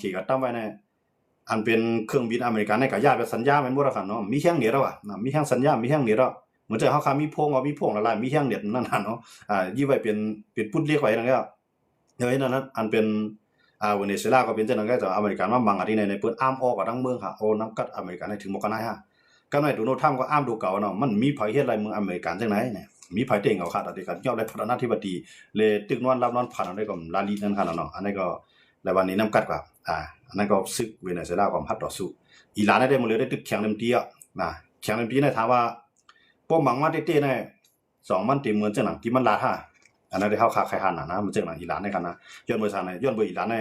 ขี่ก็ตั้งไว้ในอันเป็นเครื่องบินอเมริกันในกับญาติเป็นสัญญาแม่นบ่ล่ะครับเนาะมีแข้งเหนียวแล้วมีแข้งสัญญามีแข้งเหนียวแล้วเหมือนจะเฮามีโพงมีโพงละลายมีแข้งเหนียวนั่นน่ะเนาะยี่ไว้เป็นปุ้นเรียกไว้นั่นแล้วเฮ้ยนั่นอันเป็นเวเนซุเอลาก็เป็นจังนั้นก็จะอเมริกันมาบังอันที่ในเปิ้นอ้ามออกกับทั้งเมืองค่ะโอ้น้ำกัดอเมริกันให้ถึงหมกกันได้ฮะก็ในโดนัลด์ทรัมป์ก็อ้ามดูเก่าเนาะมันมีไผเฮ็ดอะไรเมืองอเมริกันจังไหนเนี่ยมีไผเต็งเอาค่ะตอนนี้ก็ยอมได้ประธานาธิบดีเลยตึกนอนรับนอนผ่านได้ก็ลาลีนั่นค่ะเนาะอันนี้ก็แล้ววันนี้น้ำกัดก็อันนั้นก็ซึกเวเนซุเอลาก็พัดต่อสู้อิหร่านได้หมดเลยได้ตึกแข็งเต็มที่อ่ะแข็งเต็มที่เนี่ยถามว่าป้อมบังมาเต้ๆเนี่ย2มันเต็มเมืองจังหนังที่มันลาท่าอันนั้นได้เฮาคาใครหันน่ะนะมันจังหนังอิหร่านในกันนะย้อนเบอร์ซั่นย้อนเบอร์อิหร่านใ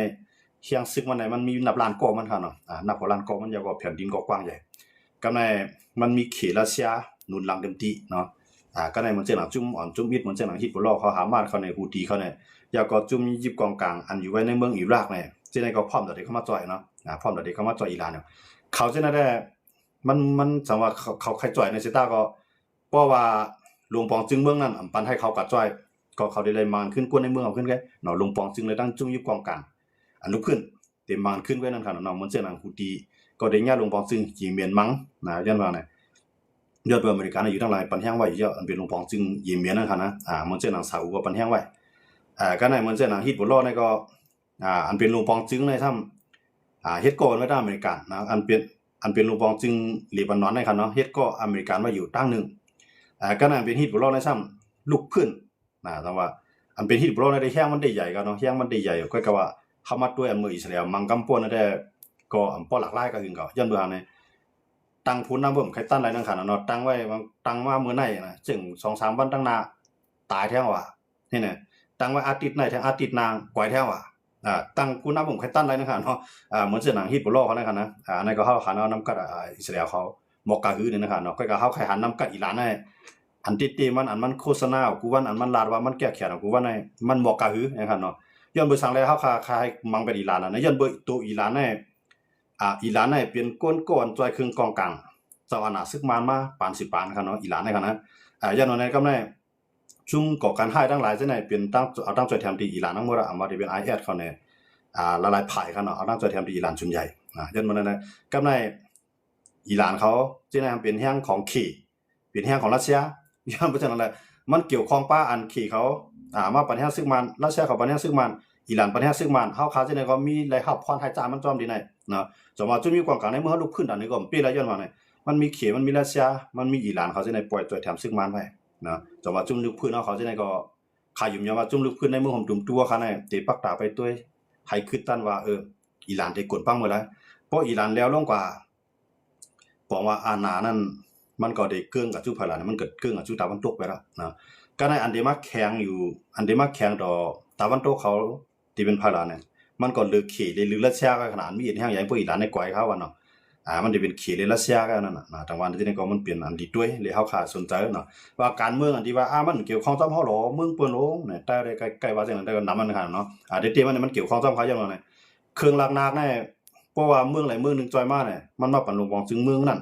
นเชียงซึกมันไหนมันมีนับล้านกอมันค่ะเนาะนับกว่าล้านกอมันยาวกว่าแผ่นดินกว้างใหญ่ก็ในมันมีเขตรัสเซียหนุนหลังเต็มที่เนาะก็ในมันจังหนังจุ่มอ่อนจุ่มอิดมันจังหนังฮิซบุลลอฮ์เขาหามาเขาในฮูตีเขาเนี่ยยาวก็จุ่มยิบกองกลางอันอยู่ไว้ในเมืองอิรักเนี่ยจังได๋ก็พร้อมที่เข้ามาจ่อยเนาะพร้อมที่เข้ามาจ่อยอิหร่านเนี่ยเขาจังได๋มันสังว่าเขาใครจ่อยในซิต้าก็เพราะว่าหลวงปองจึงเมืองนั้นปันให้เขากัดจ่อยก็เขาได้เลยมานขึ้นกวนในเมืองเอาขึ้นแกเนาะหลวงปองจึงเลยตั้งจุ่มยิบกองกลางอันลุกขึ้นเต็มมานขึ้นไว้นั่นค่ะเนาะเหมือนเจ้าหนังฮูตีก็ได้ญาติหลวงปองจึงจีเมียนมั้งย้อนว่าเนี่ยยอดอเมริกันอยู่ทั้งหลายปันแห้งไว้เยอะอันเป็นหลวงปองจึงยีเมียนนั่นค่ะนะเหมือนเจ้าหนังซาอุก็ปันแห้งไว้ก็ในเหมือนเจ้าหนังฮิซบุลลอฮ์เนี่ยก็อันเป็นหลวงปองจึงในถ้ำเฮ็ดก่อไว้ทางอเมริกันนะอันเป็นหลวงปองจึงเลบานอนในค่ะเนาะเฮ็ดก่ออเมริกันไว้อยู่ตั้งนึงก็นั่นเป็นฮิซบุลลอฮ์ในซ้ำลุกขึ้นแต่ว่าอันเป็นฮิซบุลลอฮ์ในได้แห้งมันได้ใหญ่กันเนาะแห้งมันได้ใหญ่ก็ว่าเข้ามาด้วยอันมืออิสราเอลมังกำป่วนได้ก็อันป้อหลากหลายก็ถึงก็ย้อนเบื่อในตั้งพูนนำบ่ใครตั้นอะไรนั่นค่ะเนาะตั้งไว้ตั้งมามื้อไหนนะจึง 2-3 วันตั้งหน้าตายแท้ว่านี่น่ะตั้งไว้อาทิตย์ไหนแท้อาทิตย์นางกวยแท้ว่าตั้งกูนำบ่ใครตั้นอะไรนั่นค่ะเนาะเหมือนเสื้อหนังฮิซบุลลอฮ์เขานั่นค่ะนะอันนั้นก็เฮาหันเอานำกัดอิสราเอลเขามอกกะฮือนี่นะคะเนาะก็เฮาใครหันนำกัดอิหร่านให้อันติมันอันมันโฆษณากูว่าอันมันลาดว่ามันแก้แค้นกูว่าในมันมอกกะฮือนะครับเนาะย้อนเบอร์สั่งแล้วเฮาคายมังเป็นอิหร่านนะย้อนเบอร์ตัวอิหร่านในอิหร่านในเป็นก้นก้อนจอยครึ่งกองกลางเจ้าอาณาซึกมานมาปาน10ปานครับเนาะอิหร่านในครับนะย้อนในก็ในชุมก่อการให้ทั้งหลายจังไหนเป็นตั้งเอาตั้งจอยแถมที่อิหร่านทั้งหมดอะมาที่เป็น IS เขาเนี่ยละลายไผ่ครับเนาะเอาตั้งจอยแถมที่อิหร่านชุนใหญ่ย้อนมันนั้นก็ในอิหร่านเขาจังได๋เป็นแห่งของขี่เป็นแห่งของรัสเซียย้อนเพราะฉะนั้นแหละมันเกี่ยวข้องป้าอันขี่เขามาปัญหาซึกมันรัสเซียเขาปัญหาซึกมันอิหร่านปัญหาซึกมันเฮาจังได๋ก็มีรายรับพรให้จ่ายมันจอมดีไหนเนาะสมมุติจุมีกองกลางในเมื่อลุกขึ้นอันนี้ก็ปีละย้อนว่าเนี่ยมันมีเขมันมีรัสเซียมันมีอิหร่านเขาจังได๋ปล่อยตัวแถมซึกมันไว้เนาะสมมุติจุมลุกขึ้นเขาจังได๋ก็ขายยุ่มยาว่าจุมลุกขึ้นในเมืองผมตุ่มตัวคั่นน่ะติปักตาไปด้วยให้คิดตันว่าอิหร่านได้กดปังหมดแล้วเพราะอิหร่านแล้วลงกว่าบอกว่าอาณานั้นมันก็ได้เกื้องกับจุภาลามันเกิดเกื้องกับจุตะวันตกไปแล้วนะก็ในอันที่มาแข็งอยู่อันที่มาแข็งต่อตะวันตกเขาที่เป็นพาราเนี่ยมันก็เลือกเขตหรือรัสเซียก็ขนาดมีแห่งใหญ่พวกอิหร่านในก่อยเขาว่าเนาะมันจะเป็นเขตรัสเซียก็นั่นน่ะทางวันที่นี่ก็มันเปลี่ยนอันดีด้วยเลยเฮาขาดสนใจเนาะว่าการเมืองอันที่ว่ามันเกี่ยวข้องซ้ำเฮาหรอเมืองเปิ้นโอ้เนี่ยแต่ได้ใกล้ๆว่าจังนั้นแต่ก็นำมันค่ะเนาะเดี๋ยวมันเกี่ยวข้องซ้ำเขาอย่างว่าเนี่ยเครื่องลักนากเนี่ยเพราะว่าเมืองหลายเมืองนึงจอยมาเนี่ยมันมาปั่นลงบองจึงเมืองนั่น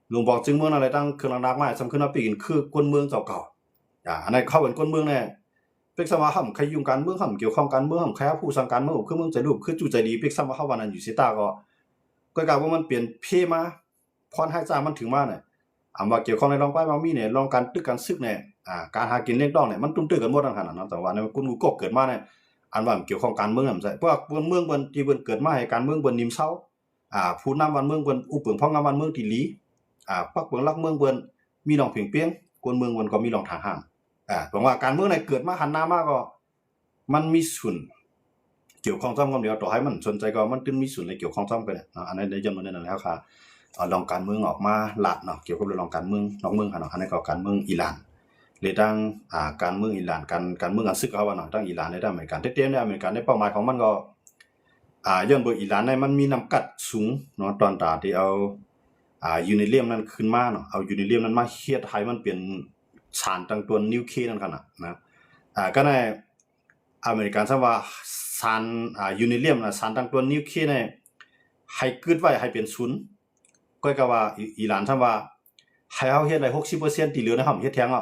ลุงบอกจึงเมืองอะไรตั้งเครื่องรักมาสำคัญว่าปีนคือกวนเมืองเก่าๆอันนั้นเข้าเป็นกวนเมืองแน่เป็กสมาห่ำใครยุ่งการเมืองห่ำเกี่ยวข้องการเมืองห่ำใครผู้สั่งการเมืองคือเมืองใจรูปคือจู่ใจดีเป็กสมาเข้าวันนั้นอยู่ซิตาก็กล่าวว่ามันเปลี่ยนเพมาพรให้จ้ามันถึงมาเนี่ยว่าเกี่ยวข้องในรองป้ายมามีเนี่ยรองการตึกการซึกเนี่ยการหากินเลี้ยงดองเนี่ยมันตุ้มตื้อกันหมดทั้งขนาดนั้นแต่ว่าในกุนกูก็เกิดมาเนี่ยอันว่าเกี่ยวข้องการเมืองนำใจเพราะว่าเมืองเปิ้นที่เปิ้นเกิดมาให้การเมืองเปิ้นนิ่มเซาผู้นำวันเมืองเปิ้นอุปเปิงพ้องงามวันเมืองที่หลีปักเมืองลักเมืองเปิ้นมีหนองเพียงเปียงกวนเมืองเปิ้นก็มีหนองทางห้ามบอกว่าการเมืองไหนเกิดมาหันหน้ามาก็มันมีส่วนเกี่ยวข้องซ้ำกันเดียวต่อให้มันสนใจก็มันตึงมีส่วนในเกี่ยวข้องซ้ำกันอันนั้นได้ย้อนมานั่นแล้วค่ะลองการเมืองออกมาหลัดเนาะเกี่ยวกับเรื่องการเมืองนอกเมืองค่ะเนาะอันนั้นก็การเมืองอิหร่านเลยตั้งการเมืองอิหร่านการเมืองอันซึกเอาว่าเนาะตั้งอิหร่านในด้านอเมริกันเต็มๆในอเมริกันในเป้าหมายของมันก็ย้อนบ่อิหร่านในมันมีน้ำกัดสูงเนาะตอนตาที่เอายูเรเนียมนั้นขึ้นมาเนาะเอายูเรเนียมนั้นมาเฮ็ดให้มันเป็นสารตั้งตัวนิวเคลียร์นั่นคั่นน่ะนะก็ในอเมริกันซะว่าสารยูเรเนียมน่ะสารตั้งตัวนิวเคลียร์เนี่ยให้เกิดไว้ให้เป็นศูนย์ก็ว่าอิหร่านซะว่าให้เฮาเฮ็ดได้ 60% ที่เหลือนะเฮาเฮ็ดแท้งเ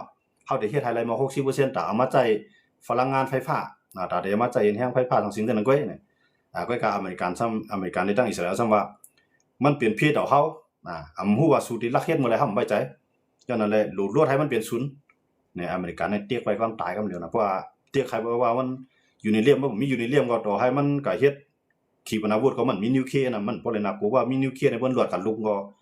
ฮาได้เฮ็ดให้ได้มา 60% แต่เอามาใช้พลังงานไฟฟ้าแต่ได้มาใช้แห่งไฟฟ้าทั้งสิ่งนั้นก็เนี่ย ก็การอเมริกันได้ตั้งอิสราเอลซ้ำว่ามันเปลี่ยนเพศเอาเฮาฮู้ว่าสูติลักเฮ็ดมื้อไรเฮาบ่ไว้ใจฉะนั้นแหละรูดรวดให้มันเป็นศูนย์เนี่ยอเมริกันเนี่ยเตียกไว้ความตายกำเดียวนะเพราะว่าเตียกใครว่ามันอยู่ในเลี่ยมบ่มีอยู่ในเลี่ยมก็ต่อให้มันก็เฮ็ดขีปนาวุธก็มันมีนิวเคลียร์น่ะมันบ่ได้นับกูว่ามีนิวเคลียร์ในเบิ่นรวดกันลุกก็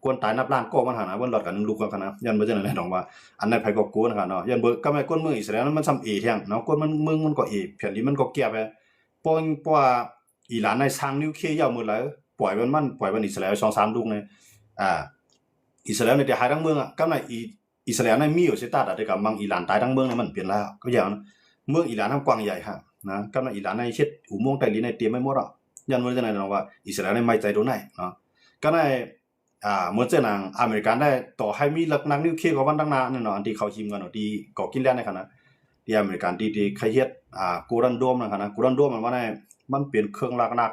กวนตายนับล้านก็มันหั่นน่ะเบิ่นรวดกันลุกกันนะยันบ่จังได๋ดอกว่าอันนั้นไผก็กลัวนะครับเนาะยันเบิ่ก็ไม่กวนเมืองอิสราเอลมันซ้ำเอแท้งเนาะกวนมันเมืองมันก็เอแผ่นดินมันก็แก้ไปเพราะว่าอิหร่านในสร้างนิวเคลียร์ยาวมื้อแล้วปล่อยมันอิสราเอล2-3ลูกเนี่ยอิสราเอลในแต่หายทั้งเมืองอ่ะกำในอิสราเอลในมีอยู่สิตาแต่กับมังอิหร่านตายทั้งเมืองเนี่ยมันเปลี่ยนแล้วก็อย่างเมืองอิหร่านทั้งกว้างใหญ่ฮะนะกำในอิหร่านในเฮ็ดอุโมงค์ใต้ดินในเตรียมไว้หมดอ่ะยันว่าจังได๋เนาะว่าอิสราเอลในไม่ใจโดนไหนเนาะก็ในเหมือนเจ้านางอเมริกันได้ต่อให้มีหลักนักนิวเคลียร์ก็วันตั้งนานเนาะอันที่เขาชิมกันเนาะที่ก่อกินแลนด์ในขณะที่อเมริกันที่ใครเฮ็ดกูรันโดมนั่นนะกูรันโดมมันว่าในมันเป็นเครื่องลักนัก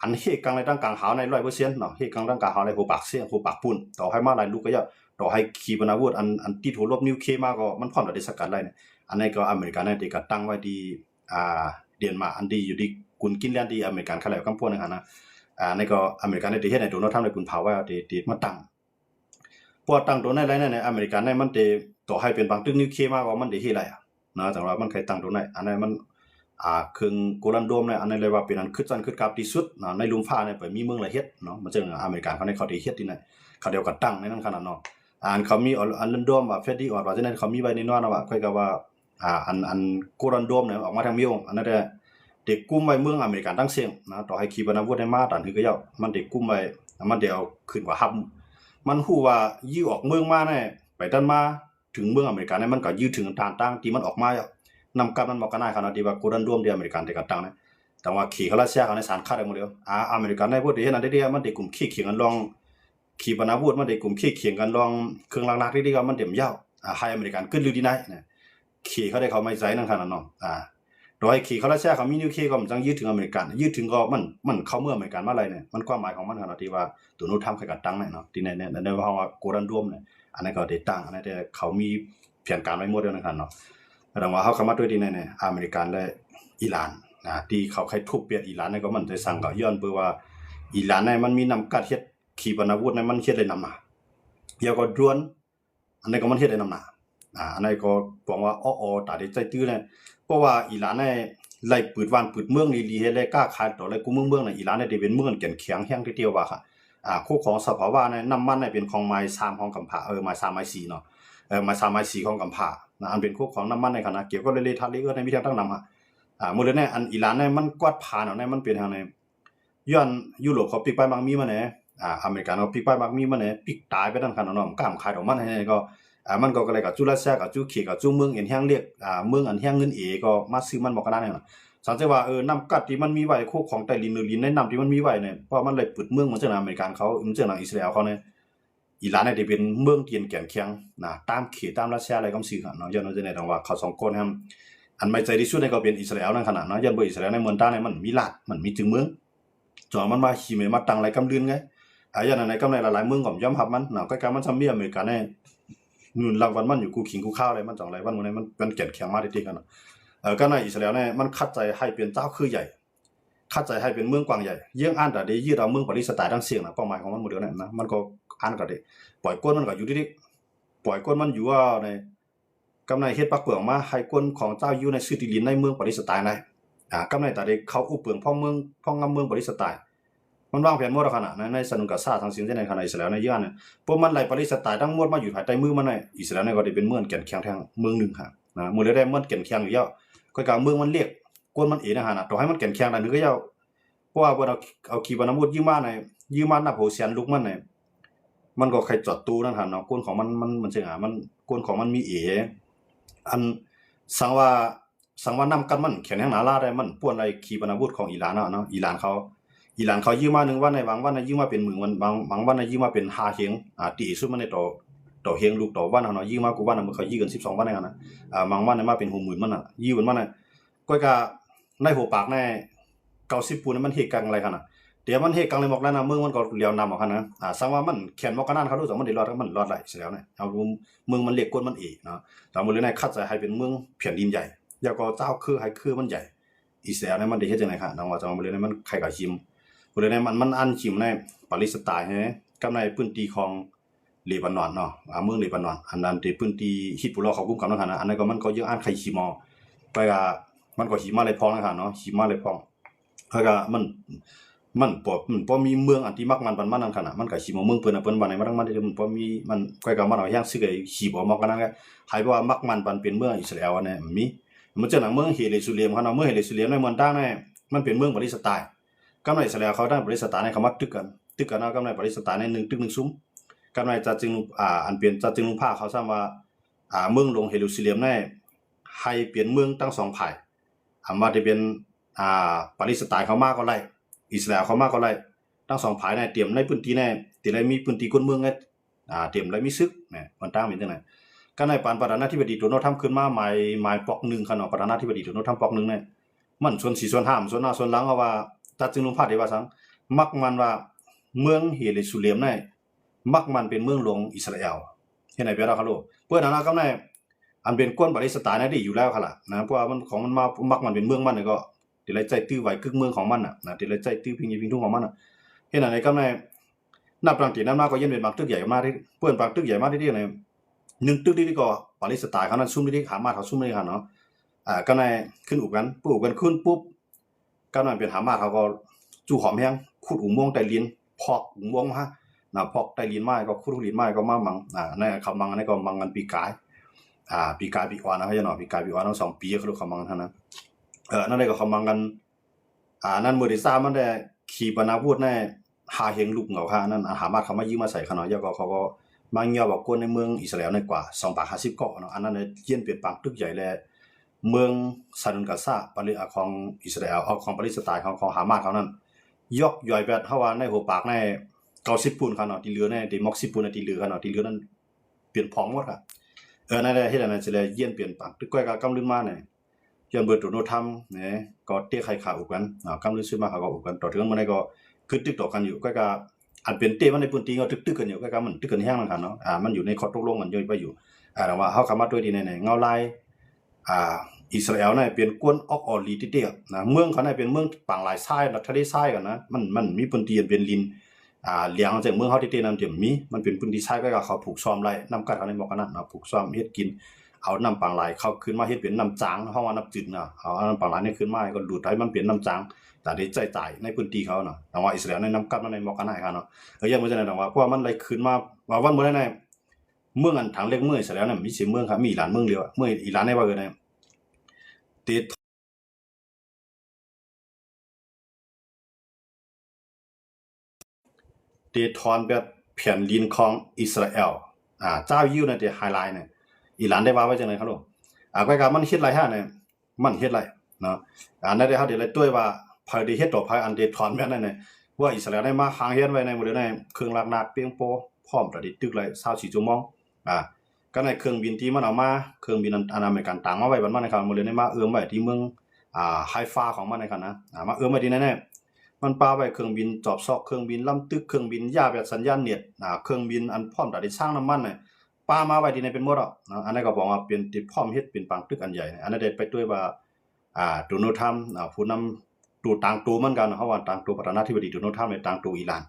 อันเฮกังในตั้งกลางหาวใน 100% เนาะเฮกังตั้งกลางหาวในหัวปากเสียงหัวปากปุ่นต่อให้มาหลายลูกก็อย่าต่อให้ขีปนาวุธอันติดหัวลบนิวเคลียร์มาก็มันพร้อมจะได้สกัดได้เนี่ยอันนี้ก็อเมริกันได้ก็ตั้งไว้ที่เดนมาร์กอันที่อยู่ที่กุนกินแลนด์ที่อเมริกันเขาแล้วกำพวกนะในก็อเมริกันได้เฮ็ดให้โดนัลด์ทรัมป์ได้กุนเผาไว้ที่มาตั้งพอตั้งตัวในไรในอเมริกันในมันต่อให้เป็นบางตึกนิวเคลียร์มาก็มันได้เฮ็ดไรนะแต่ว่ามันเคยตั้งตัวในอันนั้นมันเครื่องโกลันโดมเนี่ยอันนั้นเลยว่าเป็นอันคึดซันคึดกราบที่สุดในลุมฟ้าเนี่ยไปมีเมืองละเฮ็ดเนาะมันจึงอเมริกันเขาได้เฮ็ดที่ไหนเขาเดียวกันตั้งในนั้นขนาดเนาะเขามีอันลันโดมว่าเฟดดี้ออดว่าจังได๋เขามีไว้ในนอนว่าค่อยก็ว่าอันโกลันโดมเนี่ยออกมาทางมิวอันนั้นได้เด็กกุมไว้เมืองอเมริกันทั้งเสียงนะต่อให้ขีปนาวุธได้มาตันคือก็ยามันเด็กกุมไว้มันเดี๋ยวขึ้นกว่าฮับมันฮู้ว่ายื้อออกเมืองมาเนี่ยไปตันมาถึงเมืองอเมริกันเนี่ยมันก็ยื้อถึงทางตั้งที่มันออกมานำกับมันบอกกันได้ขนาดที่ว่าโกดันรวมที่อเมริกันที่กันตั้งนะแต่ว่าขี่เขารัสเซียเขาในสารคัดได้หมดเลยอเมริกันได้พูดได้เห็นอันเดียวมันได้กลุ่มขี้เขียงกันลองขี่ปนาวุธมันได้กลุ่มขี้เขียงกันลองเครื่องลักๆที่ก็มันเต็มยาวให้อเมริกันขึ้นลือดีได้นะขี่เขาได้เขาไม่ใจนั่นขนาดนั้นโดยขี่เขารัสเซียเขามีนิวเคลียร์ก็มันจังยืดถึงอเมริกันยืดถึงก็มันเข้าเมืองอเมริกันมาอะไรเนี่ยมันความหมายของมันขนาดที่ว่าตัวนู้นทำใครกันตั้งเนี่ยเนาะที่ในว่าโกดันรวมเนี่ยอันนั้นก็ได้ตั้งอันนั้นแต่เขามีแผนการไว้หมดแล้วนะครับเนาะแต่ว่าเขาเข้ามาด้วยที่ไหนอเมริกันและอิหร่านที่เขาใครทุบเปียดอิหร่านนี่ก็มันจะสั่งก็ย้อนเพื่อว่าอิหร่านเนี่ยมันมีนำกัดเฮ็ดขีปนาวุธเนี่ยมันเฮ็ดได้นำมาเดี๋ยวก็ดวนอันนี้ก็มันเฮ็ดได้นำมาอันนี้ก็บอกว่าตาได้ใจตื้อเนี่ยเพราะว่าอิหร่านเนี่ยไล่ปืดวานปืดเมืองนี่ลีเฮ็ดเลยกล้าขายต่อเลยกูเมืองน่ะอิหร่านเนี่ยได้เป็นเมืองแข็งแข็งแห้งทีเดียวว่าค่ะคู่ของสภาวะเนี่ยน้ำมันเนี่ยเป็นของไม้3ของกำพร้าไม้3ไม้4เนาะไม้3ไม้4ของกำพร้าอันเป็นคู่ของน้ำมันในขณะเกี่ยวก็เลยทัดเลยในวิธีตั้งนำมื้อนี้อันอิหร่านเนี่ยมันกวาดผ่านเอาเนี่ยมันเป็นทางไหนย้อนยุโรปเขาปิกไปมักมีมาแหน่อเมริกันเขาปิกไปมักมีมาแหน่ปิกตายไปทั้งคันเนาะกล้ามขายออกมันให้ก็มันก็เลยกับจุรัสเซียกับจุขี่กับจุเมืองอันแห้งเรียกเมืองอันแห้งเงินก็มาซื้อมันบ่กันได้เนาะสังเกตว่าน้ำกัดที่มันมีไว้คู่ของใต้ดินในน้ำที่มันมีไว้เนี่ยเพราะมันเลยปิดเมืองเหมือนจังอเมริกันเขาเหมือนจังอิสราเอลเขาเนี่ยอิหร่านเนี่ยเป็นเมืองเตียนแก่นเคียงตามเขตตามรัสเซียอะไรก็สิครับเนาะย้อนจะได้ว่าเขา2คนอันไม่ใจที่สุดเนี่ยก็เป็นอิสราเอลนั่นขนาดเนาะย้อนบ่อิสราเอลในเมืองตาเนี่ยมันมีลาดมันมีถึงเมืองจอมันมาขี่มาตั้งหลายกำลืนไงย้อนในกำในหลายๆเมืองก็ยอมรับมันใกล้ๆมันซัมมีอเมริกันเนี่ยนู่นรางวัลมันอยู่กูขิงกูข้าวอะไรมันจังไรวันมื้อนี้มันแก่นแข็งมากทีๆกันเนาะก็ในอิสราเอลเนี่ยมันคัดใจให้เป็นเจ้าคือใหญ่คัดใจให้เป็นเมืองกว้างใหญ่เยี่ยงอ่านแต่ได้ยืดเอาเมืองปาเลสไตน์ทั้งเสียงนะเป้าหมายของมันหมดแล้วเนี่ยนะมันก็อ่านก็ได้ปล่อยก้นมันก็อยู่ที่ปล่อยก้นมันอยู่ว่าในกำในเฮ็ดปักเปลืองมาให้ก้นของเจ้าอยู่ในซิติลินในเมืองปาเลสไตน์ได้กำในแต่ได้เขาอุปเปลืองพ่อเมืองพ่องำเมืองปาเลสไตน์มันวางแผนหมดแล้วขนาดในสนุกกับซาทางสิ่งที่ในขณะอิสราเอลในย่านเนี่ยพวกมันไหลปาเลสไตน์ทั้งหมดมาอยู่ภายใต้มือมันในอิสราเอลเนี่ยก็ได้เป็นเมืองแก่นแข็งแท้งเมืองนึงครับมื้อได้เมืองแก่นแข็งอยู่แล้วก็กลางเมืองมันเรียกก้นมันนะฮะต่อให้มันแก่นแข็งได้นึกก็ยาวเพราะว่าบ่เอาขีปนาวุธยิงมาในยิงมานับโหเสียนลุกมันในมันก็ใครจอดตู้นั่นหั่นเนาะก้นของมันสิมันก้นของมันมีอันสังว่านำกันมันแข็งแรงหนาลาได้มันป่วนไอ้ขีปนาวุธของอิหร่านเนาะอิหร่านเขายิงมา1วันในบางวันยิงมาเป็น10,000วันบางวันยิงมาเป็น5เฮงตีสุดมันในต่อเฮงลูกต่อวันเนาะยิงมากูวันมันเขายิงกัน12วันได้กันนะบางวันมาเป็น60,000มันยิงมันน่ะก็ในหัวปากใน90ปูนมันเฮกังอะไรกันน่ะเดี๋ยวมันเฮกังเลยบอกแล้วนะเมืองมันก็เลียวนำออกกันนะสังว่ามันแขนบอกกันนั่นเขารู้สึกมันได้รอดมันรอดไหลเสียแล้วเนี่ยเอาเมืองมันเรียกก้นมันเนาะแต่มื้อนี้คัดใจให้เป็นเมืองแผ่นดินใหญ่แล้วก็เจ้าคือให้คือมันใหญ่ อิสราเอลเนี่ยมันได้เฮ็ดจังได๋ค่ะน้องว่าจังบ่เลยมันใครก็ชิมบ่เลยมันอันชิมในปาเลสไตน์แฮกับในพื้นที่ของเลบานอนเนาะเมืองเลบานอนอันนั้นที่พื้นที่ฮิซบุลลอฮ์เขากุมกำนั่นนะอันนั้นก็มันก็ยังอ่านไข่ชิมอไปก็มันก็หิมะเลยพองนะครับเนาะหิมะเลยพองแล้วก็มันบ่มีเมืองอันที่มักมันปานนั้นขนาดมันก็สิมาเมืองเพิ่นน่ะเพิ่นว่าไหนมันมันมันบ่มีมันก็มันเอาอย่างซื้อไอ้ขี้บ่มักกันนั่นก็ให้ว่ามักมันปันเป็นเมืองอิสราเอลเนี่ยมีมันจะหนังเมืองเฮเลซูเลมเขาเนาะเมืองเฮเลซูเลมในเมืองต่างเนี่ยมันเป็นเมืองปาเลสไตน์กำในอิสราเอลเขาได้ปาเลสไตน์เนี่ยเขามาตึกกันเนาะกำในปาเลสไตน์ใน1ตึก1ซุ้มกำในจัดจึงอันเปลี่ยนจัดจึงภาคเขาซ้ำว่าเมืองหลวงเฮเลซูเลมเนี่ยให้เปลี่ยนเมืองทั้ง2ฝ่ายมาได้เป็นปาเลสไตน์เขามาก็ไล่อิสราเอลเขามาก็ไล่ทั้ง2ฝ่ายเนี่ยเตรียมในพื้นที่เนี่ยที่ได้มีพื้นที่คนเมืองเนี่ยเตรียมได้มีซึกเนี่ยมันตั้งเป็นจังได๋ก็ในประธานาธิบดีโดนัลด์ทรัมป์ขึ้นมาหมายปอก1คั่นเนาะประธานาธิบดีโดนัลด์ทรัมป์ปอก1เนี่ยมันส่วน4ส่วน5ส่วนหน้าส่วนหลังเอาว่าตัดจึงลงพาดได้ว่าซั่นมักมันว่าเมืองเฮเลซูเลมเนี่ยมักมันเป็นเมืองหลวงอิสราเอลเฮ็ดให้เปียเราครับลูกเพิ่นนะก็ในอันเป็นกวนปาเลสไตน์ได้อยู่แล้วค่ะล่ะนะเพราะว่ามันของมันมามักมันเป็นเมืองมันก็ที่ไรใจตื้อไว้กึกเมืองของมันน่ะนะที่ไรใจตื้อพิงทุ่งของมันน่ะเฮ็ดให้ก็ในนับตั้งแต่นั้นมาก็ยังเป็นบางตึกใหญ่มาที่เพิ่นบางตึกใหญ่มาที่ใน1ตึกนี่ก็ปาเลสไตน์เขานั้นซุ่มนี่หามาเขาซุ่มนี่ค่ะเนาะก็ในขึ้นอุกันปุ๊บกันขึ้นปุ๊บก็นั้นเป็นหามาเขาก็จู่หอมแฮงขุดอุโมงค์ใต้ลิ้นพอกอุโมงค์มานะพอกใต้ลิ้นไม้ก็ขุดลิ้นไม้ก็มามังในเขามังในก็มังกันปีกายปีกายปีกว่านะเขาจะเนาะปีกายปีกว่าทั้ง2ปีเขาเขามังเท่านั้นนั่นได้ก็เขามังกันนั่นมื้อที่3มันได้ขี่ปนาวุธในหาเฮงลูกเหงาค่ะนั่นหามาเขามายืมมาใส่เขาเนาะแล้วก็เขาก็มาเงี่ยวบอกคนในเมืองอิสราเอลในกว่า250เกาะเนาะอันนั้นเนี่ยเยี่ยนเปลี่ยนปางตึกใหญ่แลเมืองซาดุนกาซาปาเลสของอิสราเอลของปาเลสไตน์ของฮามาสเขานั้นยกย่อยแบบเฮาว่าในหัวปากใน90ปุ่นเขาเนาะที่เหลือในที่มอก10ปุ่นที่เหลือเขาเนาะที่เหลือนั้นเปลี่ยนพองหมดค่ะนั่นแหละเฮ็ดอันนั้นสิเลยเยี่ยนเปลี่ยนปางตึกก้อยก็กำลืนมาเนี่ยย้อนเบิดโดนทำเนี่ยก็เตะไข่ขาอุกันกำลืนซื้อมาเขาก็อุกันต่อถึงมันได้ก็คือตึกต่อกันอยู่ก็อันเป็นเต้มันในพื้นที่ก็ตึกๆกันอยู่ก็มันตึกกันแห้งนั่นค่ะเนาะมันอยู่ในข้อตกลงกันอยู่ไปอยู่แต่ว่าเฮาเข้ามาด้วยดีในเงาลายอิสราเอลเนี่ยเป็นกวนออกออลีติเตนะเมืองเขาเนี่ยเป็นเมืองปางหลายทรายทะเลทรายกันนะมันมีพื้นที่เป็นลินเลี้ยงจากเมืองเฮาติเตนำเต็มมีมันเป็นพื้นที่ทรายก็เขาผูกซ้อมไร่นำกัดกันในหมอกกันนะผูกซ้อมเฮ็ดกินเอาน้ำปางหลายเข้าขึ้นมาเฮ็ดเป็นน้ำจางเฮาว่าน้ำจืดนะเอาน้ำปางหลายนี่ขึ้นมาก็ดูดให้มันเป็นน้ำจางแต่ได้จ่ายในพื้นที่เขาเนาะแต่ว่าอิสราเอลในนำกัดในหมอกกันให้ค่ะเนาะยังบ่ใช่นะว่าเพราะว่ามันไหลขึ้นมาว่าวันบ่ได้ในเมืองอันทางเล็กเมืองอิสราเอลน่ะมี10เมืองครับมีอิหร่านเมืองเดียวเมืองอิหร่านในว่าเนี่ยเตทอนแบบแผ่นดินของอิสราเอลเจ้ายิวเนี่ยที่ไฮไลท์เนี่ยอิหร่านได้ว่าไว้จังได๋ครับลูกก็ก็มันเฮ็ดหลายฮะเนี่ยมันเฮ็ดหลายเนาะนั่นได้เฮาได้เลยด้วยว่าภายได้เฮ็ดต่อภายอันเดทอนแบบนั้นเนี่ยว่าอิสราเอลได้มาค้างเฮ็ดไว้ในบ่ได้ในเครื่องลักนาดเปียงโปพร้อมประดิษฐ์ตึกเลย24ชั่วโมงก็ในเครื่องบินที่มันเอามาเครื่องบินอันอเมริกันต่างมาไว้บัดมันนะครับบ่ได้มาเอื้อมไว้ที่เมืองไฮฟาของมันนะครับนะมาเอื้อมไว้ที่นั่นแน่มันปาไว้เครื่องบินจอบซอกเครื่องบินลำตึกเครื่องบินยาแบบสัญญาณเน็ตเครื่องบินอันพร้อมได้สร้างน้ำมันน่ะปามาไว้ที่ไหนเป็นหมดอ่ะอันนั้นก็บอกว่าเป็นที่พร้อมเฮ็ดเป็นปางตึกอันใหญ่อันนั้นได้ไปด้วยว่าโดนัลด์ทรัมป์ผู้นำตัวต่างตัวเหมือนกันเพราะว่าต่างตัวประธานาธิบดีโดนัลด์ทรัมป์ในต่างตัวอิหร่า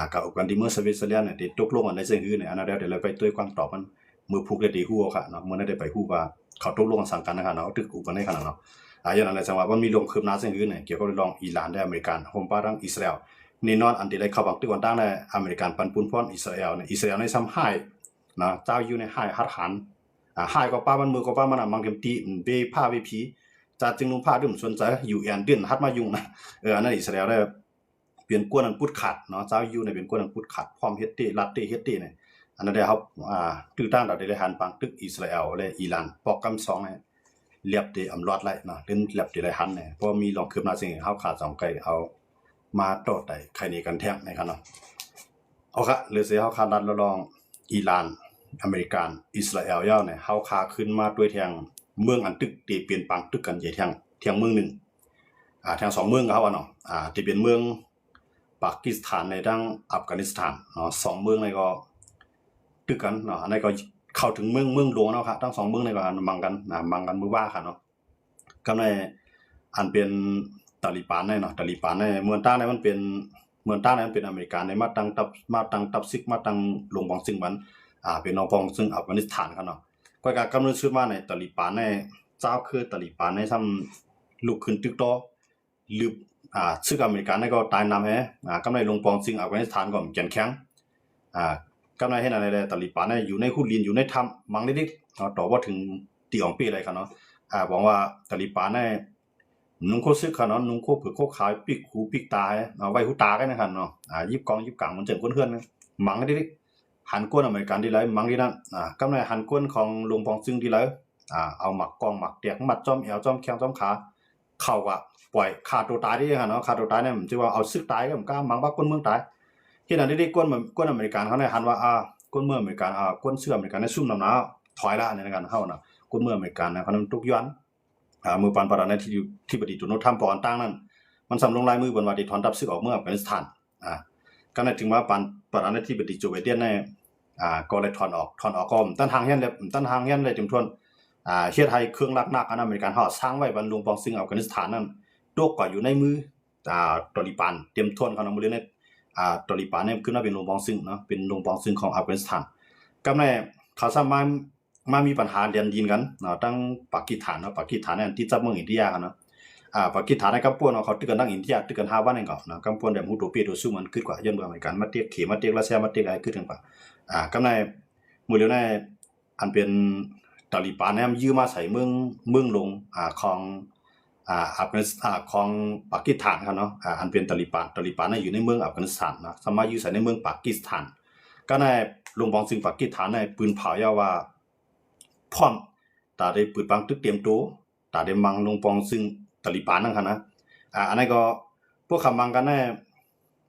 นกับกันที่เมื่อสวิตเซอร์แลนด์เนี่ยที่ตกลงกันในเรื่องอื่นเนี่ยอันนั้นเดี๋ยวไปด้วยความตอบมันมือผูกได้ตีฮู้ค่ะเนาะมื้อนั้นได้ไปฮู้ว่าเขาตกลงกันสั่งกันนะครับเนาะตึกอูกันในขนาดเนาะอย่างนั้นแหละจังว่ามันมีลงคืบหน้าเรื่องอื่นเนี่ยเกี่ยวกับเรื่องอิหร่านและอเมริกันโฮมปารังอิสราเอลนี่นอนอันที่ได้เข้าบังตึกวันตั้งในอเมริกันปันปุนพรอิสราเอลเนี่ยอิสราเอลในซ้ำให้นะเจ้าอยู่ในให้ฮัดหันให้ก็ป้ามันมือก็ป้ามันมังเข็มตีเบผ้าเวผีจัดจึงนุ่งผ้าดื่มสนใจอยู่แอนเดือนฮัดมายุ่งนะอันนั้นอิสราเอลได้เปลี่ยนกวนอันพุดขัดเนาะเจ้าอยู่ในเป็นกวนอันพุดขัดพร้อมเฮ็ดเตลัดเตเฮ็ดเตเนี่ยอันนั้นได้ครับตึกตั้งดอกได้หันปังตึกอิสราเอลและอิหร่านปอกกำ2เนี่ยเรียบที่อำรอดไล่เนาะเล่นเรียบที่ไรหันเนี่ยเพราะมีลองคืบหน้าสิ่งเฮาขาด2ไกลเอามาต่อได้ใครนี่กันแท้งนะครับเนาะเอาค่ะหรือสิเฮาขาดันลองอิหร่านอเมริกันอิสราเอลยาวเนี่ยเฮาขาขึ้นมาด้วยแทงเมืองอันตึกที่เปลี่ยนปังตึกกันใหญ่แทงเมืองนึงแทง2เมืองก็เฮาว่าเนาะที่เป็นเมืองปากีสถานในทางอัฟกานิสถานเนาะ2เมืองนี่ก็ตึกกันเนาะอันนี้ก็เข้าถึงเมืองหลวงเนาะครับทั้ง2เมืองนี่ก็มังกันมือว่าค่ะเนาะกำใน อันเป็นตาลิบันเนาะตาลิบันเมืองต้ามันเป็นเมืองต้ามันเป็นอเมริกันในมาตั้งซึกมาตั้งลงบองซึ่งมันเป็นนองบองซึ่งอัฟกานิสถานเขาเนาะก็การกำหนดชื่อมาในตาลิบันเจ้าคือตาลิบันทำลุกขึ้นตึกโตหรือซึกอเมริกันก็ตายนำกำไรลงบองซึ่งอัฟกานิสถานก็แข็งแข็งกำไรให้นั่นเลยตาลิบันอยู่ในหุลินอยู่ในถ้ำมังนิดๆต่อว่าถึงตีอ่องปีอะไรครับเนาะบอกว่าตาลิบันนุ่งโคซึกเขาเนาะนุ่งโคเผือกโคขายปีกหูปีกตาไว้หูตากันนะครับเนาะยิบกองยิบกังมันเจิงก้นเฮือนนะมังดิหันก้นอเมริกันดีไรมังดีนั่นกำไรหันก้นของลุงปองซึ่งดีไรเอาหมักกองหมักเตียกมัดจอมแอวจอมแข้งจอมขาเข้าก็ปล่อยขาดตัวตายได้ยังเนาะขาดตัวตายเนี่ยมันจะว่าเอาซึกตายก็มันก็มังบ้าก้นเมืองตายที่นั่นได้ก้นอเมริกันเขาเนี่ยหันว่าก้นเมืองอเมริกันก้นเสื้ออเมริกันเนี่ยซุ่มน้ำหนาวถอยละในการเข้านะก้นเมืองอเมริกันนะเขานั้นตุกย้อนมือปันปราณที่ปฏิจุนทำปอนตั้งนั้นมันสำลงลายมือบนวาดีถอนทับซึกออกเมื่ออัฟกานิสถานก็นั่นถึงว่าปันปราณที่ปฏิจุไวเดียนในก็เลยถอนออกก็ตั้งทางเฮียนเลยจำทวนเฮียไทยเครื่องลักนักอเมริกันห่อสร้างไว้บรรลุปองซึ่งอัฟกานิสถานนั้นโดกกว่าอยู่ในมือตอริบันเตรียมทวนเขานำมือเนี่ยตอริบันเนี่ยขึ้นมาเป็นลงปองซึ่งเนาะเป็นลงปองซึ่งของอัฟกานิสถานก็ในเขาสามารถมามีปัญหาเรียนยินกันตั้งปากีสถานปากีสถานที่จับเมืองอินเดียกันปากีสถานในกัมพูชาเขาตึกกันตั้งอินเดียตึกกัน5 วันเองก็กัมพูชาแบบฮูโตเปียโดสู้มันขึ้นกว่าย้อนเมืองอเมริกันมาเตียกเขมาเตียกรัสเซียมาเตียกอะไรขึ้นถึงกว่ากำในมือเดียวในอันเป็นตาลิบันเนี่ยยื้อมาใส่เมืองลงของอัฟกานิสถานของปากีสถานครับเนาะอันเป็นตาลิบันเนี่ยอยู่ในเมืองอัฟกานิสถานนะสามารถยื้อใส่ในเมืองปากีสถานก็ในลงบองซึ่งปากีสถานในปืนเผายาว่าพร้อมตาได้ปืนปังตึกเตรียมตัวตาได้มังลงปองซึ่งตาลิบันนั่นค่ะนะอันนั้นก็พวกคำมังกันแน่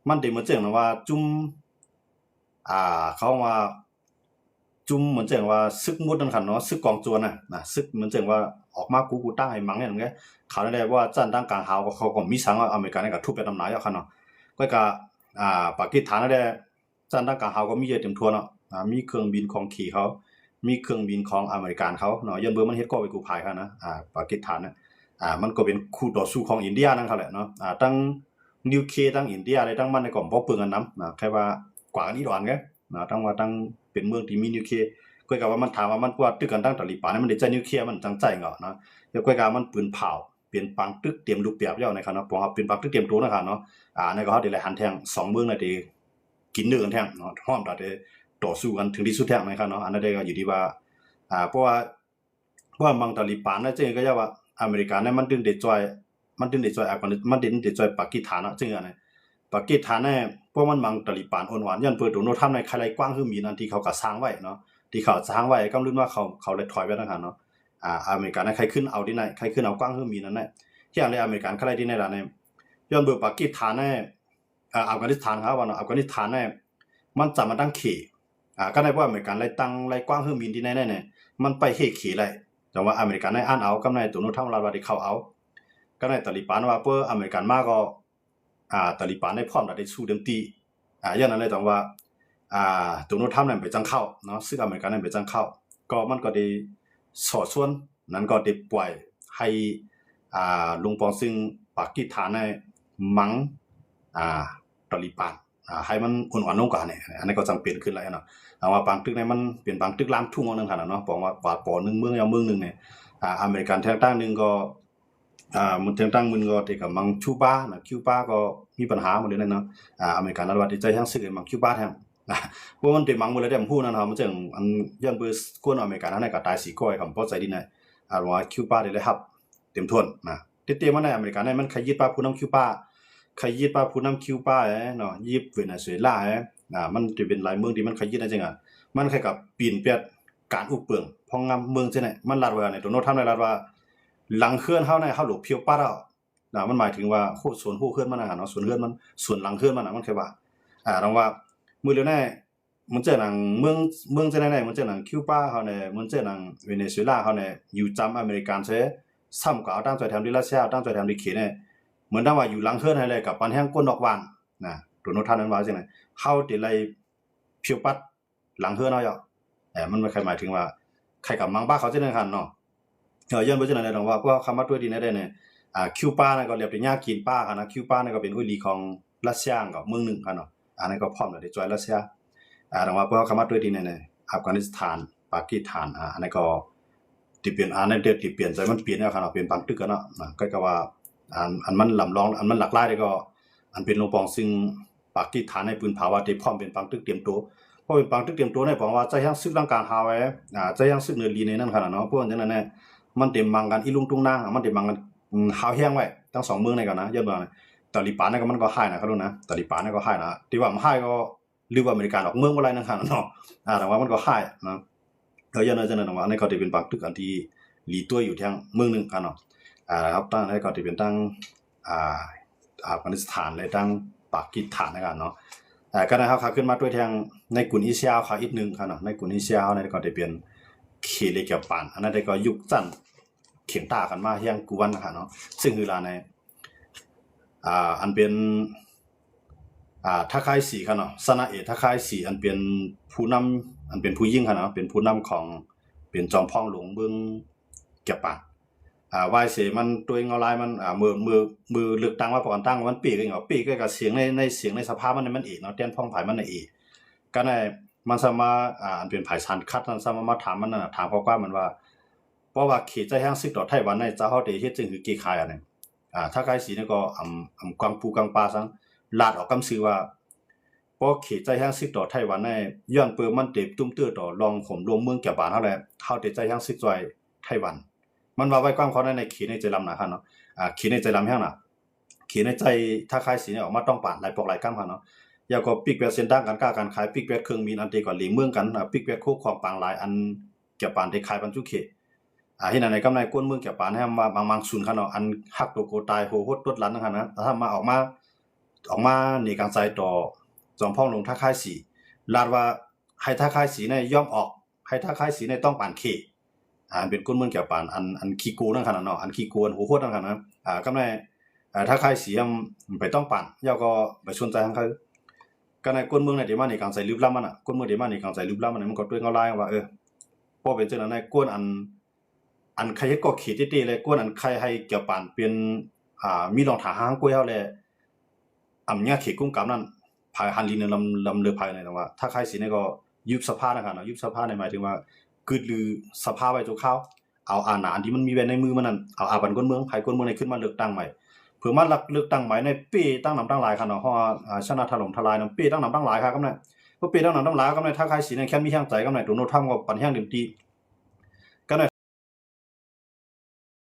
มันเดเหมือนเจ๋งนะว่าจุ่มเขาว่าจุ่มเหมือนเจ๋งว่าซึกมุดนั่นค่ะเนาะซึกกองโจรนะซึกเหมือนเจ๋งว่าออกมากูตั้งให้มังเนี่ยนั่นแหละเขาได้ว่าจันตั้งกลางหาวเขาก็มีสังว่าอเมริกันก็ทุบไปทำนายเอาค่ะเนาะก็ปากีสถานนั่นแหละจันตั้งกลางหาวก็มีเยอะเต็มทั่วเนาะมีเครื่องบินของขี่เขามีเครื่องบินของอเมริกันเขาเนาะยันเบอร์มันเฮ็ดก็ไปกูภายค่ะนะปากีสถานนะมันก็เป็นคู่ต่อสู้ของอินเดียนั่นเขาแหละเนาะตั้งนิวเคลียร์ตั้งอินเดียอะไรตั้งมันในกล่อมบ่เปลืองกันน้ำแค่ว่ากว่ากันอีดอนแกตั้งว่าตั้งเป็นเมืองที่มีนิวเคลียร์ก็กะว่ามันถามว่ามันกว่าตึกกันตั้งตาลิบันมันได้ใจนิวเคลียร์มันจังใจเหรอเนาะแล้วก็กะมันปืนเผาเปลี่ยนปังตึกเตรียมรูปแบบยาวในครับเนาะเพราะว่าเป็นปังตึกเตรียมตัวนะครับเนาะในก็เฮาได้หลายหันแทง2เมืองน่ะที่กินเนื้อกันแทงเนาะฮ้อมได้ต่อสู้กันถึงที่สุดแทงนะครับเนาะอันนั้นได้ก็อยู่ที่ว่าเพราะว่ามังตาลิบันน่ะจึงก็จะว่าอเมริกันเนี่ยมันดึงได้จ่อยอัฟกานิสมันดึงได้จ่อยปากีสถานจึงอันนี้ปากีสถานเนี่ยพวกมันมังตาลิบันอ่อนหวานยันเปิดตัวโนทำในใครกว้างคือมีนั่นที่เขาก็สร้างไว้เนาะที่เขาสร้างไว้ก็ลุ้นว่าเขาเลยถอยไปนะครับเนาะอเมริกันใครขึ้นเอาที่ไหนใครขึ้นเอากว้างคือมีนั่นแหละที่อันในอเมริกันใครที่ไหนล่ะเนี่ยย้อนเบอร์ปากีสถานเนี่ยอัฟกานิสถานครับว่าอัฟกานิสถานเนี่ยมันจะมาตั้งเขก็ได้ว่าอเมริกันไล่ตั้งไล่กว้างคือมีที่ไหนเนี่ยมันไปเฮเขไล่แต่ว่าอเมริกันได้อ่านเอากำในตัวโน้ตทำลายว่าที่เขาเอาก็ในตาลิบันว่าเพื่ออเมริกันมากก็ตาลิบันได้พร้อมได้สู้เต็มที่อย่างนั้นเลยแต่ว่าตัวโน้ตทำนั้นไปจังเข้าเนาะซึ่งอเมริกันนั้นไปจังเข้าก็มันก็ได้สอดส่วนนั้นก็ได้ปล่อยให้ลุงปองซึ่งปากีสถานในมังตาลิบันให้มันอ่อนๆลงกว่าเนี่ยอันนี้ก็จำเป็นขึ้นแล้วเนาะว่าบางตึกในมันเปลี่ยนบางตึกล้ามทุ่งเอานึงขนาดเนาะบอกว่าปอนึงเมืองยาวเมืองนึงเนี่ยอเมริกันแทงตั้งนึงก็มันแทงตั้งมึงก็ที่กับมังคิวบานะคิวบาก็มีปัญหาหมดเลยนะเนาะอเมริกันรัฐบาลที่ใจทั้งสึกมังคิวบาแทงเพราะมันเป็นมังหมดเลยแต่ผมพูดนะเนาะมันจังอันย้อนเบอร์กวนอเมริกันนั่นก็ตาย4ก้อยคำพอใจดีนะว่าคิวบาได้เลยครับเต็มทวนนะเต็มๆมันในอเมริกันเนี่ยมันขยี้ป้าผู้นำคิวบาขยี้ป้าผู้นำคิวบาเนาะยิบเวเนซุเอลามันจะเป็นหลายเมืองที่มันขยี้ได้จังอ่ะมันคล้ายกับปีนเปียดการอุปเปิงพองงามเมืองจังได๋มันลาดว่าเนี่ยตัวโน้ตทำได้ลาดว่าหลังเฮือนเฮาเนี่ยเฮาหลบเพียวป้าแล้วมันหมายถึงว่าโคสวนโคเฮือนมันน่ะเนาะสวนเฮือนมันสวนหลังเฮือนมันน่ะมันแค่ว่าต้องว่ามื้อเดียวแน่มันเจอหนังเมืองจังได๋มันเจอหนังคิวบาเฮาเนี่ยมันเจอหนังเวเนซุเอลาเฮาเนี่ยอยู่จำอเมริกันเซซ้ำก็เอาตั้งใจทำที่รัสเซียตั้งใจทำที่เขตเนี่ยเหมือนถ้าว่าอยู่หลังเฮือนให้เลยกับปันแห้งก้นดอกหวานตัวโน้ตทำนั้นว่าจังได๋เฮาสิไล่เพียวปัดหลังเฮือนเฮาอยู่มันไม่ใครหมายถึงว่าใครกับมังบ้าเขาจะนั่นคันเนาะย้อนไปจังได๋ต้องว่าเพราะคำว่าตัวดีได้เนี่ย คิวบานั่นก็เรียกเป็นยากินป้าคั่นนะคิวบานั่นก็เป็นอุลีของรัสเซียก็เมืองหนึงคั่นเนาะอันนั้นก็พร้อมแล้วได้จอยรัสเซียแต่ว่าพวกเขาเข้ามาด้วยที่นั่นน่ะอัฟกานิสถานปากีสถานอันนั้นก็ที่เปลี่ยนอันนั้นที่เปลี่ยนใจมันเปลี่ยนแล้วคั่นเนาะเปลี่ยนบางตึกกันเนาะก็ว่าอันมันลำลองอันมันหลากหลายได้ก็อันเป็นโรงปองซึ่งปากีสถานในปืนภาวะที่พร้อมเป็นบางตึกเตรียมตัวเพราะเป็นบางตึกเตรียมตัวในบอกว่าจะยังซึกร่างกลางฮาไว้จะยังซึกเนื้อลีในนั้นคั่นเนาะพวกจังนั้นน่ะมันเต็มมังกันอีลุงตุงนางมันเต็มมังกันฮาวแฮงไว้ทั้ง2เมืองในกันนะเยอะบ่ตาลีปานนั่นก็มันก็ให้นะครับนะตาลีปานนั่นก็ให้นะที่ว่ามันให้ก็หรือว่าอเมริกันออกเมืองบ่ไรนั่นคั่นเนาะแต่ว่ามันก็ให้นะยันนั้นจังนั้นว่าอันนี้ก็สิเป็นบางตึกอันที่หลีตัวอยู่ทางเมืองนึงคั่นเนาะครับตั้งนั้นก็สิเป็นตั้งอัฟกานิสถานและตั้งปากีสถานนะครับเนาะก็นะครับขาขึ้นมาด้วยทางในกลุ่มอิสราเอลค่ะอีกนึงคั่นเนาะในกลุ่มอิสราเอลนี่ก็สิเป็นเขตเลกปานอันนั้นก็ยุคจันเข็มตากันมาเฮียงกูวันนะครับเนาะซึ่งคือลาในอันเป็นทักคายสีคั่นเนาะสนะเอทักคายสีอันเป็นผู้นำอันเป็นผู้ยิ่งคั่นเนาะเป็นผู้นำของเป็นจอมพ่องหลวงเบิ่งเก็บปานวายเสมันตัวเองเอาลายมันมือเลือกตั้งว่าก่อนตั้งมันปีกก็ปีกก็เสียงในเสียงในสภามันเอกเนาะแต้นพ่องไผมันเอกก็ได้มันสามารถอันเป็นไผสันคัดมันสามารถมาถามมันถามเพราะว่ามันว่าเพราะว่าเขตใจแห่งซึกต่อไต้หวันในเจ้าเฮาได้เฮ็ดจึงคือเกคายอันนั้นถ้าใครสีนี่ก็กวางปูกวางปลาซังลาดออกคำชื่อว่าเพราะเขตใจแห่งซึกต่อไต้หวันในย้อนเปิ้มันเต็มตุ้มเตื้อต่อรองผมรวมเมืองแก่บ้านเฮาแหละเฮาได้ใจแห่งซึกจอยไต้หวันมันว่าไว้กว้างเขาในเขตในใจลำนะคั่นเนาะเขตในใจลำแห่งน่ะเขตในใจถ้าใครสีนี่ออกมาต้องปานหลายปอกหลายกำคั่นเนาะยาก็ปิกเปียเส้นทางการค้าการขายปิกเปียเครื่องมีอันเตก็หลีเมืองกันปิกเปียโคของปางหลายอันแก่ปานได้ขายบรรจุเขตเฮ็ดอันไหนกำไรก้นเมืองแก่ปานให้มาบางศูนย์คั่นเนาะอันฮักโตโกตายโหดตดลันคั่นนะถ้ามาออกมานี่กลางใจต่อจอมพ่องลงท่าค่ายสีลาดว่าให้ท่าค่ายสีในย่อมออกให้ท่าค่ายสีในต้องปานเขเป็นก้นเมืองแก่ปานอันขี้โกนั่นคั่นเนาะอันขี้โกนโหดนั่นคั่นนะกำไรท่าค่ายสีไปต้องปานยาก็ไปสนใจของเขาก็ในก้นเมืองในที่มานี่กลางใจลึกล้ำมันก้นเมืองที่มานี่กลางใจลึกล้ำมันก็ด้วยเงาลายว่าพอเป็นจังนั้นในก้นอันใครเฮ็ดก็ขีดติๆเลยก้นอันใครให้เกี่ยวปานเป็นมีรองเท้าหางกล้วยเฮาแลญาเขตกุ้งกำนั้นภายหันลีนลำเรือภายในนะว่าถ้าใครสิเนี่ยก็ยุบสภานะครับเนาะยุบสภาในหมายถึงว่ากึดลือสภาไว้ตัวเขาเอาอาหารที่มันมีไว้ในมือมันนั่นเอาอาบันก้นเมืองไผก้นเมืองในขึ้นมาเลือกตั้งใหม่เพื่อมาเลือกตั้งใหม่ในปีตั้งนำตั้งหลายคั่นเนาะเพราะชนะถล่มทลายนำปีตั้งนำตั้งหลายครับกำนั้นบ่ปีตั้งนำตั้งหลายกำนั้นถ้าใครสิเนี่ยแค่มีแรงใจกำนั้นโดนโนทำก็ปันแรงเต็มที่